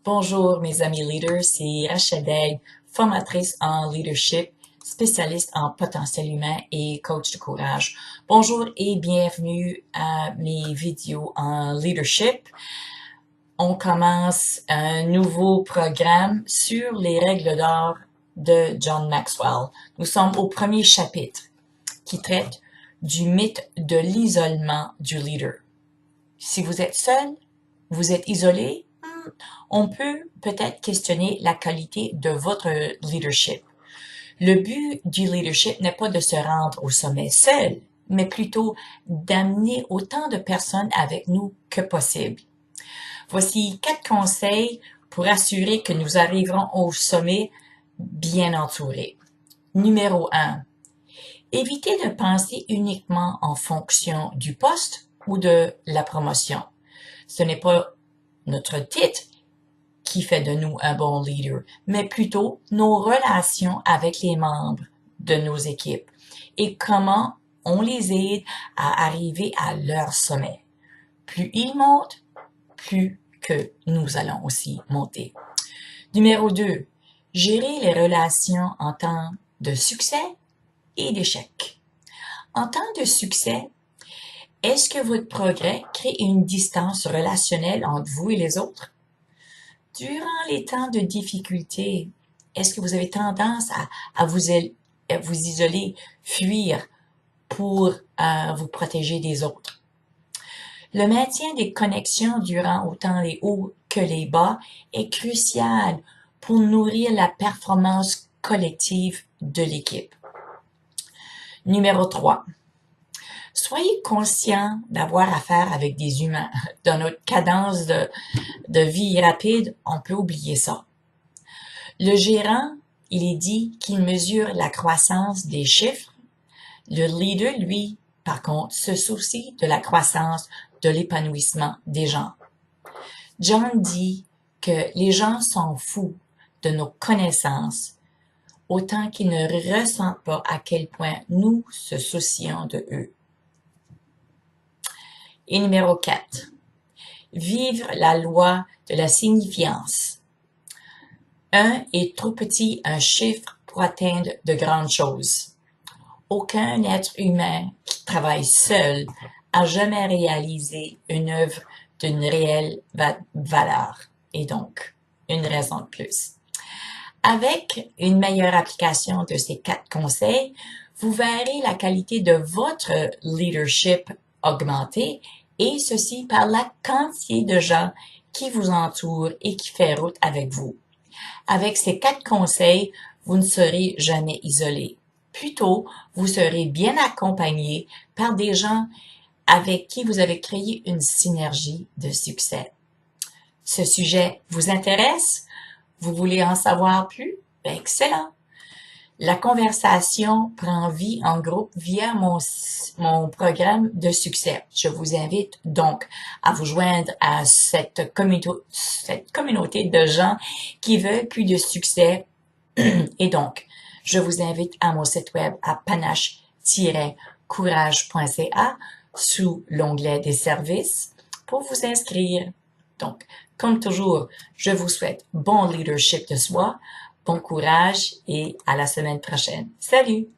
Bonjour mes amis leaders, c'est Rachel Degg, formatrice en leadership, spécialiste en potentiel humain et coach de courage. Bonjour et bienvenue à mes vidéos en leadership. On commence un nouveau programme sur les règles d'or de John Maxwell. Nous sommes au premier chapitre qui traite du mythe de l'isolement du leader. Si vous êtes seul, vous êtes isolé, on peut peut-être questionner la qualité de votre leadership. Le but du leadership n'est pas de se rendre au sommet seul, mais plutôt d'amener autant de personnes avec nous que possible. Voici 4 conseils pour assurer que nous arriverons au sommet bien entourés. Numéro 1. Évitez de penser uniquement en fonction du poste ou de la promotion. Ce n'est pas notre titre qui fait de nous un bon leader, mais plutôt nos relations avec les membres de nos équipes et comment on les aide à arriver à leur sommet. Plus ils montent, plus que nous allons aussi monter. Numéro 2. Gérer les relations en temps de succès et d'échec. En temps de succès, est-ce que votre progrès crée une distance relationnelle entre vous et les autres? Durant les temps de difficulté, est-ce que vous avez tendance à vous isoler, fuir pour vous protéger des autres? Le maintien des connexions durant autant les hauts que les bas est crucial pour nourrir la performance collective de l'équipe. Numéro 3. Soyez conscient d'avoir affaire avec des humains. Dans notre cadence de vie rapide, on peut oublier ça. Le gérant, il est dit qu'il mesure la croissance des chiffres. Le leader, lui, par contre, se soucie de la croissance de l'épanouissement des gens. John dit que les gens s'en foutent de nos connaissances autant qu'ils ne ressentent pas à quel point nous se soucions de eux. Et numéro 4. Vivre la loi de la signifiance. 1 est trop petit un chiffre pour atteindre de grandes choses. Aucun être humain qui travaille seul a jamais réalisé une œuvre d'une réelle valeur et donc une raison de plus. Avec une meilleure application de ces 4 conseils, vous verrez la qualité de votre leadership augmenter et ceci par la quantité de gens qui vous entourent et qui fait route avec vous. Avec ces 4 conseils, vous ne serez jamais isolé. Plutôt, vous serez bien accompagné par des gens avec qui vous avez créé une synergie de succès. Ce sujet vous intéresse? Vous voulez en savoir plus? Excellent! La conversation prend vie en groupe via mon programme de succès. Je vous invite donc à vous joindre à cette communauté de gens qui veulent plus de succès. Et donc, je vous invite à mon site web à panache-courage.ca sous l'onglet des services pour vous inscrire. Donc, comme toujours, je vous souhaite bon leadership de soi, bon courage et à la semaine prochaine. Salut!